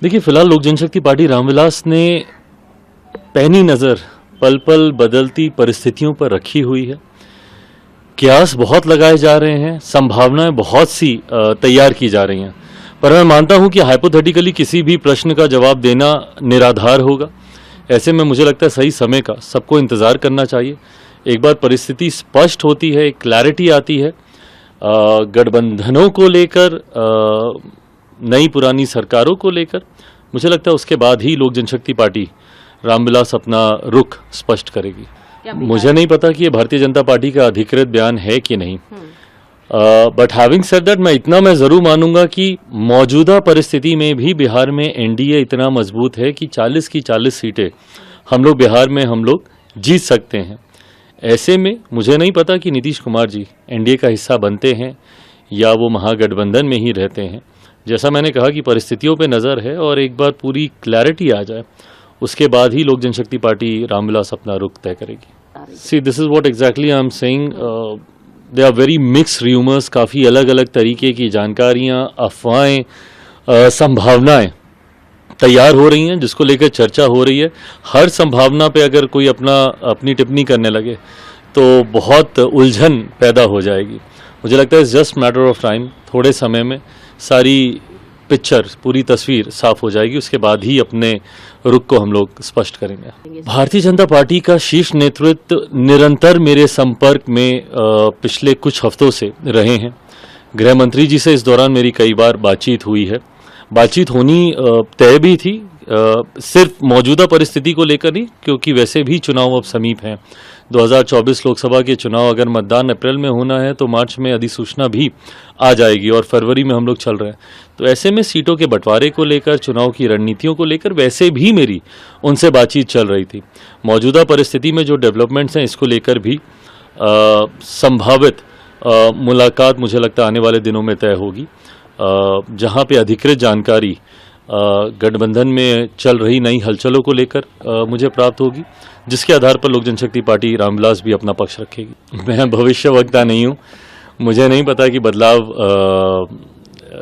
देखिए, फिलहाल लोक जनशक्ति पार्टी रामविलास ने पैनी नज़र पल पल बदलती परिस्थितियों पर रखी हुई है। कयास बहुत लगाए जा रहे हैं, संभावनाएं बहुत सी तैयार की जा रही हैं, पर मैं मानता हूं कि हाइपोथेटिकली किसी भी प्रश्न का जवाब देना निराधार होगा। ऐसे में मुझे लगता है सही समय का सबको इंतज़ार करना चाहिए। एक बार परिस्थिति स्पष्ट होती है, एक क्लैरिटी आती है गठबंधनों को लेकर, नई पुरानी सरकारों को लेकर, मुझे लगता है उसके बाद ही लोक जनशक्ति पार्टी रामविलास अपना रुख स्पष्ट करेगी। मुझे नहीं पता कि ये भारतीय जनता पार्टी का अधिकृत बयान है कि नहीं, बट हैविंग सेड दैट मैं जरूर मानूंगा कि मौजूदा परिस्थिति में भी बिहार में एनडीए इतना मजबूत है कि 40 की 40 सीटें हम लोग बिहार में जीत सकते हैं। ऐसे में मुझे नहीं पता कि नीतीश कुमार जी एनडीए का हिस्सा बनते हैं या वो महागठबंधन में ही रहते हैं। जैसा मैंने कहा कि परिस्थितियों पे नज़र है और एक बार पूरी क्लैरिटी आ जाए उसके बाद ही लोक जनशक्ति पार्टी रामविलास अपना रुख तय करेगी। See this is what exactly I am saying, they are very mix rumours, काफ़ी अलग अलग तरीके की जानकारियाँ, अफवाहें, संभावनाएं तैयार हो रही हैं जिसको लेकर चर्चा हो रही है। हर संभावना पे अगर कोई अपनी टिप्पणी करने लगे तो बहुत उलझन पैदा हो जाएगी। मुझे लगता है it's just matter of time, थोड़े समय में सारी पिक्चर, पूरी तस्वीर साफ हो जाएगी, उसके बाद ही अपने रुख को हम लोग स्पष्ट करेंगे। भारतीय जनता पार्टी का शीर्ष नेतृत्व निरंतर मेरे संपर्क में पिछले कुछ हफ्तों से रहे हैं। गृह मंत्री जी से इस दौरान मेरी कई बार बातचीत हुई है। बातचीत होनी तय भी थी, सिर्फ मौजूदा परिस्थिति को लेकर नहीं, क्योंकि वैसे भी चुनाव अब समीप हैं। 2024 लोकसभा के चुनाव अगर मतदान अप्रैल में होना है तो मार्च में अधिसूचना भी आ जाएगी और फरवरी में हम लोग चल रहे हैं। तो ऐसे में सीटों के बंटवारे को लेकर, चुनाव की रणनीतियों को लेकर वैसे भी मेरी उनसे बातचीत चल रही थी। मौजूदा परिस्थिति में जो डेवलपमेंट्स हैं इसको लेकर भी संभावित मुलाकात मुझे लगता है आने वाले दिनों में तय होगी, जहां पे अधिकृत जानकारी गठबंधन में चल रही नई हलचलों को लेकर मुझे प्राप्त होगी, जिसके आधार पर लोक जनशक्ति पार्टी रामविलास भी अपना पक्ष रखेगी। मैं भविष्यवक्ता नहीं हूं, मुझे नहीं पता कि बदलाव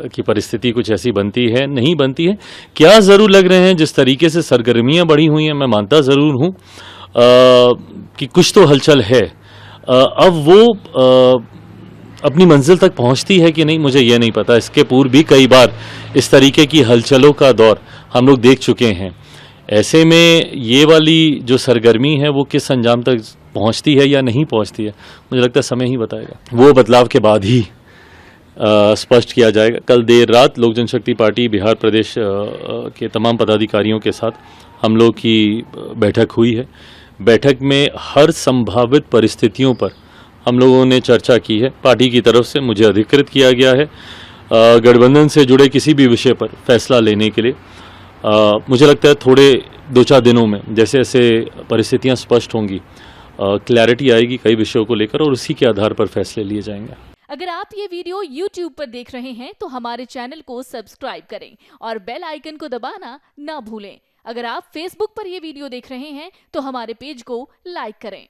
की परिस्थिति कुछ ऐसी बनती है नहीं बनती है। क्या जरूर लग रहे हैं जिस तरीके से सरगर्मियां बढ़ी हुई हैं, मैं मानता जरूर हूं कि कुछ तो हलचल है। अब वो अपनी मंजिल तक पहुंचती है कि नहीं मुझे यह नहीं पता। इसके पूर्व भी कई बार इस तरीके की हलचलों का दौर हम लोग देख चुके हैं। ऐसे में ये वाली जो सरगर्मी है वो किस अंजाम तक पहुंचती है या नहीं पहुंचती है, मुझे लगता है समय ही बताएगा। वो बदलाव के बाद ही स्पष्ट किया जाएगा। कल देर रात लोक जनशक्ति पार्टी बिहार प्रदेश के तमाम पदाधिकारियों के साथ हम लोग की बैठक हुई है। बैठक में हर संभावित परिस्थितियों पर हम लोगों ने चर्चा की है। पार्टी की तरफ से मुझे अधिकृत किया गया है गठबंधन से जुड़े किसी भी विषय पर फैसला लेने के लिए। मुझे लगता है थोड़े 2-4 दिनों में जैसे जैसे परिस्थितियां स्पष्ट होंगी, क्लैरिटी आएगी कई विषयों को लेकर और उसी के आधार पर फैसले लिए जाएंगे। अगर आप ये वीडियो YouTube पर देख रहे हैं तो हमारे चैनल को सब्सक्राइब करें और बेल आइकन को दबाना ना भूलें। अगर आप Facebook पर ये वीडियो देख रहे हैं तो हमारे पेज को लाइक करें।